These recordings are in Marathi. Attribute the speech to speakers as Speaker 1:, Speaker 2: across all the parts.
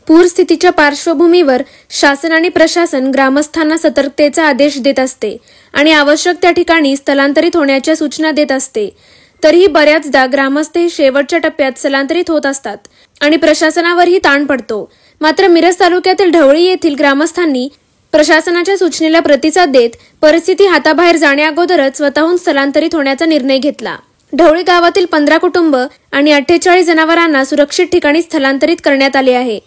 Speaker 1: पूर स्थितीच्या पार्श्वभूमीवर शासन आणि प्रशासन ग्रामस्थांना सतर्कतेचा आदेश देत असते आणि आवश्यक त्या ठिकाणी स्थलांतरित होण्याच्या सूचना देत असते। तरीही बऱ्याचदा ग्रामस्थ शेवटच्या टप्प्यात स्थलांतरित होत असतात आणि प्रशासनावरही ताण पडतो। मात्र मिरज तालुक्यातील ढवळी येथील ग्रामस्थांनी प्रशासनाच्या सूचनेला प्रतिसाद देत परिस्थिती हाताबाहेर जाण्याअगोदरच स्वतःहून स्थलांतरित होण्याचा निर्णय घेतला। ढवळी गावातील 15 कुटुंब आणि 48 जनावरांना सुरक्षित ठिकाणी स्थलांतरित करण्यात आले आहे।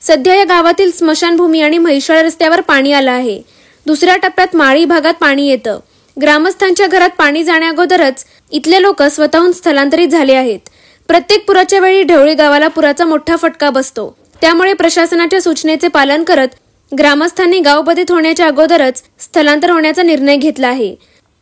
Speaker 1: सध्या या गावातील स्मशानभूमी आणि म्हैसाळ रस्त्यावर पाणी आलं आहे। दुसऱ्या टप्प्यात माळी भागात पाणी येतं। ग्रामस्थांच्या घरात पाणी जाण्याअगोदरच इथले लोक स्वतःहून स्थलांतरित झाले आहेत। प्रत्येक पुराच्या वेळी ढवळी गावाला पुराचा मोठा फटका बसतो। त्यामुळे प्रशासनाच्या सूचनेचे पालन करत ग्रामस्थांनी गावबंदित होण्याच्या अगोदरच स्थलांतर होण्याचा निर्णय घेतला आहे।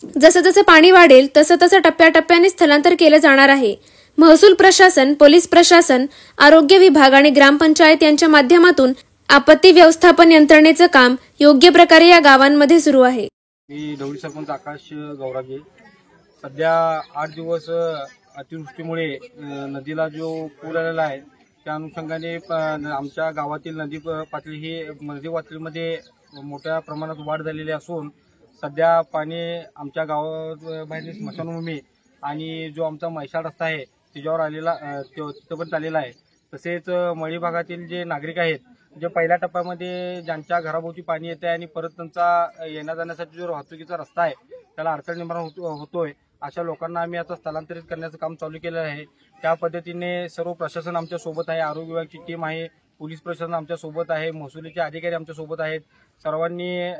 Speaker 1: जसं जसं पाणी वाढेल तसं तसं टप्प्याटप्प्याने स्थलांतर केलं जाणार आहे। महसूल प्रशासन, पोलीस प्रशासन, आरोग्य विभाग आणि ग्रामपंचायत यांच्या माध्यमातून आपत्ती व्यवस्थापन यंत्रणेचं काम योग्य प्रकारे या गावांमध्ये सुरू आहे।
Speaker 2: मी ढवळी सरपंच आकाश गौरागे। सध्या 8 दिवस अतिवृष्टीमुळे नदीला जो पूर आलेला आहे त्या अनुषंगाने आमच्या गावातील नदी पातळी ही नदी पातळीमध्ये मोठ्या प्रमाणात वाढ झालेली असून सध्या पाणी आमच्या गावाबाहेर स्मशानभूमी आणि जो आमचा म्हैसाळ रस्ता आहे त्याच्यावर आलेला तिथं पण चाललेला आहे। तसेच मळी भागातील जे नागरिक आहेत जे पहिल्या टप्प्यामध्ये ज्यांच्या घराभोवती पाणी येते आणि परत त्यांचा येण्या जाण्यासाठी जो वाहतुकीचा रस्ता आहे त्याला अडचण निर्माण होतोय अशा लोकांना आम्ही आता स्थलांतरित करण्याचं काम चालू केलं आहे। त्या पद्धतीने सर्व प्रशासन आमच्या सोबत आहे, आरोग्य विभागाची टीम आहे, पोलीस प्रशासन आमच्या सोबत आहे, महसुलीचे अधिकारी आमच्या सोबत आहेत। सर्वांनी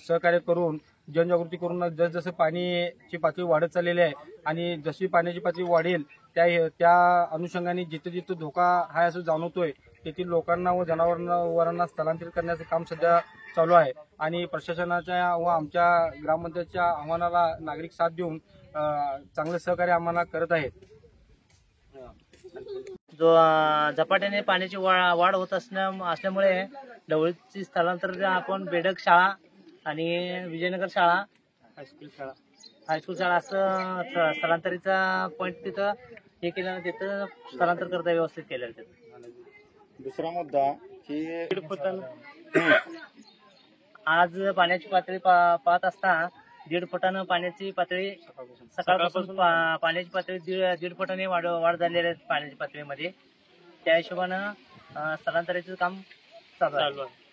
Speaker 2: सहकार्य करून जनजागृती करून जसजसं पाण्याची पातळी वाढत चाललेली आहे आणि जशी पाण्याची पातळी वाढेल त्या अनुषंगाने जिथे जिथे धोका आहे असं जाणवतोय तेथील लोकांना व जनावरांना स्थलांतरित करण्याचं काम सध्या चालू आहे आणि प्रशासनाच्या व आमच्या ग्रामपंचायतच्या आव्हानाला नागरिक साथ देऊन चांगलं सहकार्य आम्हाला करत आहेत।
Speaker 3: जो झपाट्याने पाण्याची वाढ होत असल्यामुळे ढवळीची स्थलांतर आपण बेडक शाळा आणि विजयनगर शाळा, हायस्कूल शाळा असं स्थलांतरीचा पॉईंट तिथं हे केल्यानं तिथं स्थलांतर करता व्यवस्थित केलेलं तिथं।
Speaker 2: दुसरा मुद्दा की
Speaker 3: आज पाण्याची पातळी पाहत असता 1.5 फुटानं पाण्याची पातळी सकाळपासून पाण्याची पातळी 1.5 फुटाने वाढ झालेली आहे पाण्याच्या पातळीमध्ये। त्या हिशोबानं स्थलांतराचं काम चालू आहे।